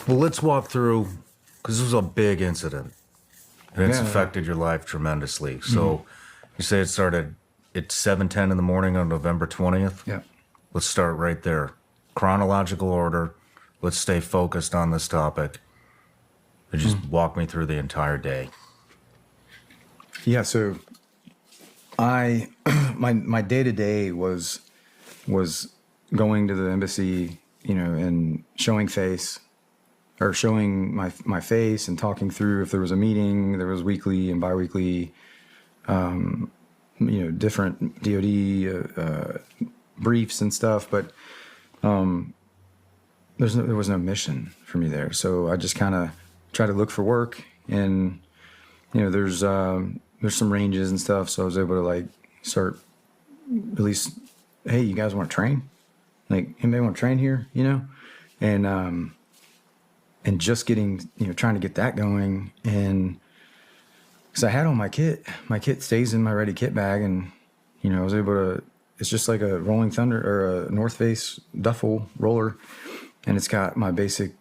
Well, let's walk through, because this was a big incident, and it's affected your life tremendously. So you say it started at 7:10 in the morning on November 20th? Yeah. Let's start right there. Chronological order. Let's stay focused on this topic. And just walk me through the entire day. Yeah, so I my day-to-day was going to the embassy, and showing face, or showing my face and talking through if there was a meeting. There was weekly and biweekly, different DoD briefs and stuff, but there was no mission for me there. So I just kind of try to look for work, and there's some ranges and stuff. So I was able to like start at least, hey, you guys want to train? Like, anybody want to train here? And just getting, trying to get that going. And because I had all my kit stays in my ready kit bag, and I was able to. It's just like a Rolling Thunder or a North Face duffel roller, and it's got my basic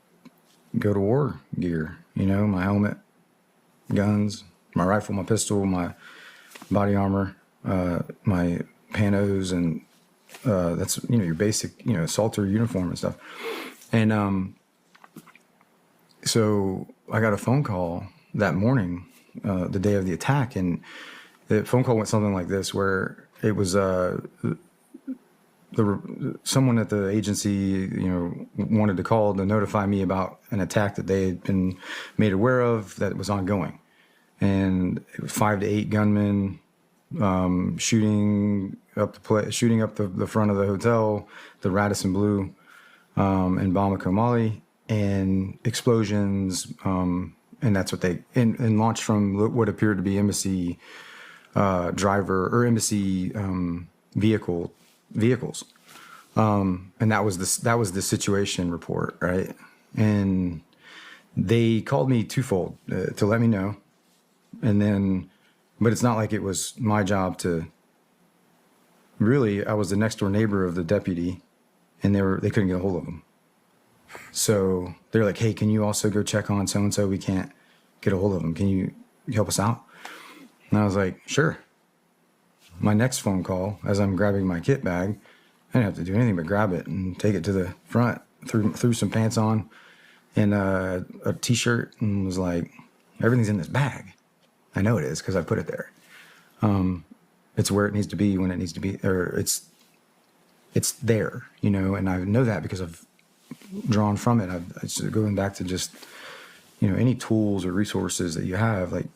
go to war gear. My helmet, guns, my rifle, my pistol, my body armor, my panos, and that's your basic assaulter uniform and stuff. And so I got a phone call that morning, the day of the attack, and the phone call went something like this, where it was someone at the agency wanted to call to notify me about an attack that they had been made aware of that was ongoing. And it was 5 to 8 gunmen shooting up the front of the hotel, the Radisson Blu, in Bamako, Mali, and explosions. And that's what they and launched from what appeared to be embassy driver or embassy vehicles. And that was the situation report, right? And they called me twofold to let me know. And then, but it's not like it was my job to. Really, I was the next door neighbor of the deputy, and they couldn't get a hold of him. So they're like, "Hey, can you also go check on so and so? We can't get a hold of him. Can you help us out?" And I was like, "Sure." My next phone call, as I'm grabbing my kit bag, I didn't have to do anything but grab it and take it to the front. Threw some pants on and a t-shirt, and was like, "Everything's in this bag." I know it is because I put it there. It's where it needs to be when it needs to be, or it's there, and I know that because I've drawn from it. It's going back to just, any tools or resources that you have, like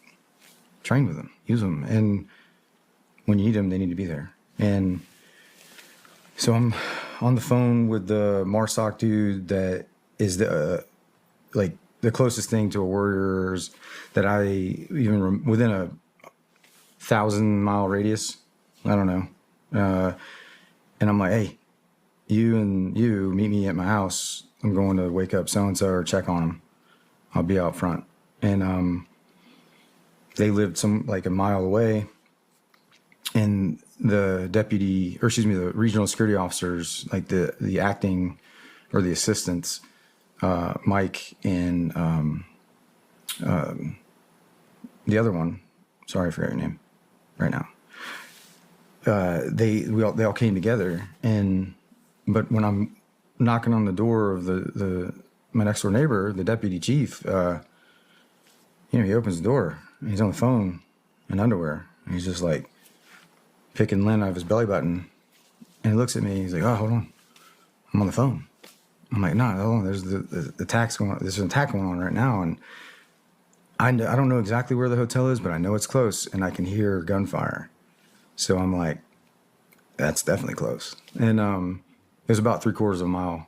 train with them, use them. And when you need them, they need to be there. And so I'm on the phone with the MARSOC dude that is the closest thing to a warriors that I even within a 1,000-mile radius. I don't know. And I'm like, "Hey, you meet me at my house. I'm going to wake up so-and-so or check on him. I'll be out front." And they lived a mile away. And the the regional security officers, like the acting or the assistants, Mike and the other one, sorry, I forgot your name right now. They all came together, but when I'm knocking on the door of my next door neighbor, the deputy chief, he opens the door and he's on the phone in underwear, and he's just like picking lint out of his belly button, and he looks at me. He's like, "Oh, hold on, I'm on the phone." I'm like, "No, hold on. There's the attack's going on. There's an attack going on right now, and I don't know exactly where the hotel is, but I know it's close, and I can hear gunfire." So I'm like, "That's definitely close." And it was about 3/4 of a mile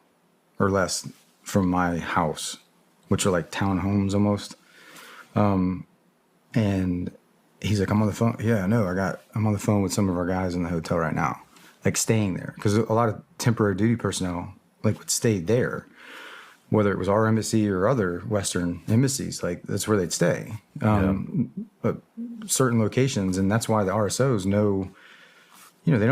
or less from my house, which are like townhomes almost. And he's like, "I'm on the phone." "Yeah, I know. I'm on the phone with some of our guys in the hotel right now, like staying there." Because a lot of temporary duty personnel would stay there, whether it was our embassy or other Western embassies. Like that's where they'd stay. But certain locations, and that's why the RSOs know. They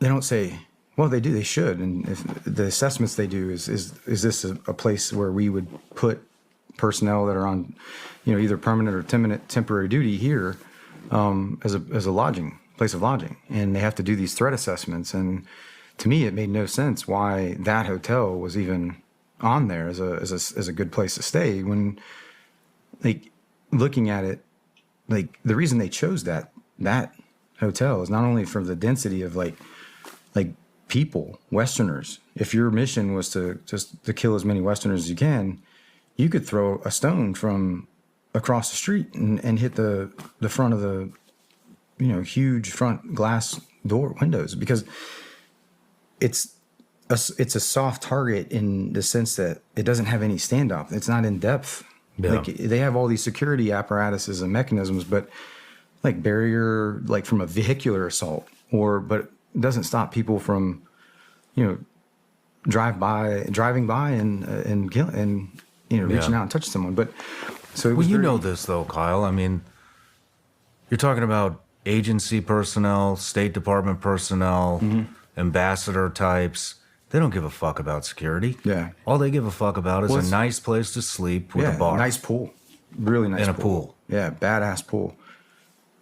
don't say, Well, they do. They should. And if the assessments they do is this a place where we would put personnel that are on, either permanent or temporary duty here, as a lodging place of lodging, and they have to do these threat assessments. And to me, it made no sense why that hotel was even on there as a good place to stay. When, like, looking at it, like, the reason they chose that hotel is not only for the density of like people, Westerners. If your mission was to kill as many Westerners as you can, you could throw a stone from across the street and hit the front of the, huge front glass door windows, because it's a soft target in the sense that it doesn't have any standoff. It's not in depth. Yeah. Like, they have all these security apparatuses and mechanisms, but like barrier, like from a vehicular assault, but it doesn't stop people from, driving by and kill, and reaching out and touching someone. But so it was this though, Kyle. I mean, you're talking about agency personnel, State Department personnel, ambassador types. They don't give a fuck about security. Yeah. All they give a fuck about is a nice place to sleep with a bar. Nice pool. Really nice and a pool. Yeah, badass pool.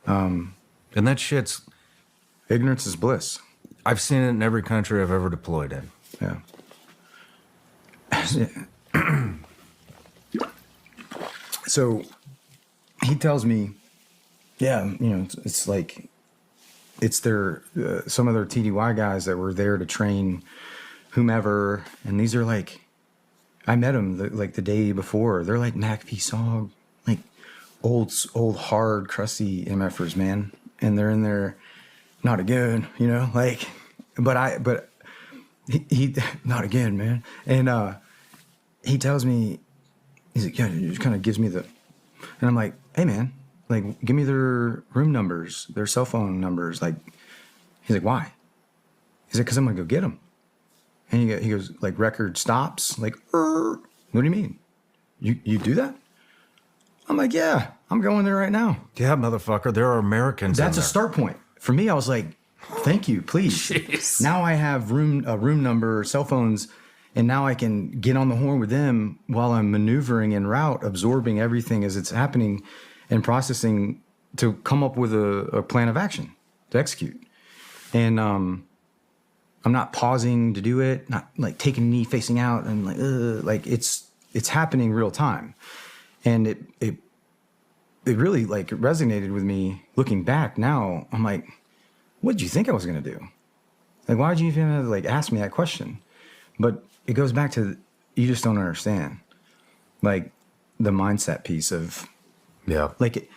And that shit's... Ignorance is bliss. I've seen it in every country I've ever deployed in. Yeah. So he tells me, it's like, it's their, some of their TDY guys that were there to train whomever. And these are like, I met them the day before. They're like MACP SOG, like old, hard, crusty MFers, man. And they're in there, not again, but he not again, man. And he tells me, he's like, yeah, he just kind of gives me and I'm like, hey, man, like, give me their room numbers, their cell phone numbers. Like, he's like, why? He's like, because I'm going to go get them. And he goes, like, record stops. Like, what do you mean? You do that? I'm like, yeah, I'm going there right now. Yeah, motherfucker, there are Americans That's in a there. start point. For me, I was like, thank you, please. Jeez. Now I have a room number, cell phones, and now I can get on the horn with them while I'm maneuvering en route, absorbing everything as it's happening and processing to come up with a plan of action to execute. And I'm not pausing to do it, not like taking a knee, facing out, and like it's happening real time. And it really like resonated with me looking back. Now I'm like, what did you think I was going to do? Like, why did you even like ask me that question? But it goes back to, you just don't understand, like, the mindset piece of, like,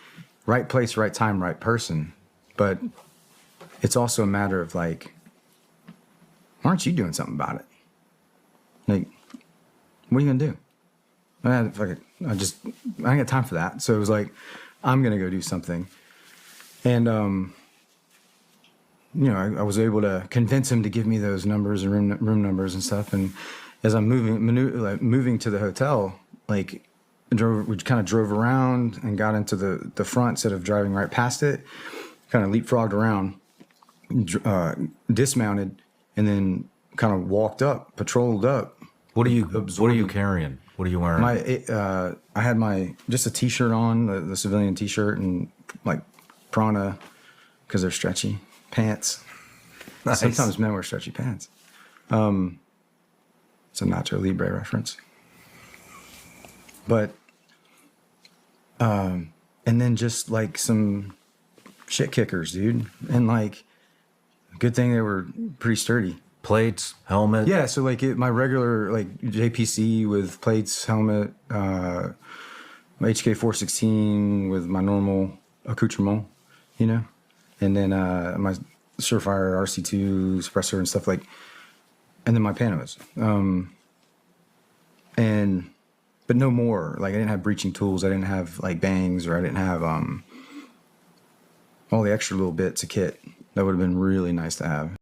right place, right time, right person. But it's also a matter of like, why aren't you doing something about it? Like, what are you gonna do? I ain't got time for that. So it was like, I'm gonna go do something. And I was able to convince him to give me those numbers and room numbers and stuff. And as I'm moving to the hotel, like, we kind of drove around and got into the front instead of driving right past it. Kind of leapfrogged around, dismounted, and then kind of walked up, patrolled up. What are you carrying? What are you wearing? I had just a t-shirt on, the civilian t-shirt, and like Prana, because they're stretchy, pants. Nice. Sometimes men wear stretchy pants. It's a Nacho Libre reference. But, and then just like some shit kickers, dude. And like, good thing they were pretty sturdy. Plates, helmet. Yeah, so like my regular like JPC with plates, helmet, my HK 416 with my normal accoutrement, and then my Surefire RC2 suppressor and stuff, like, and then my panos. But no more. Like, I didn't have breaching tools. I didn't have like bangs, or I didn't have all the extra little bits of kit that would have been really nice to have.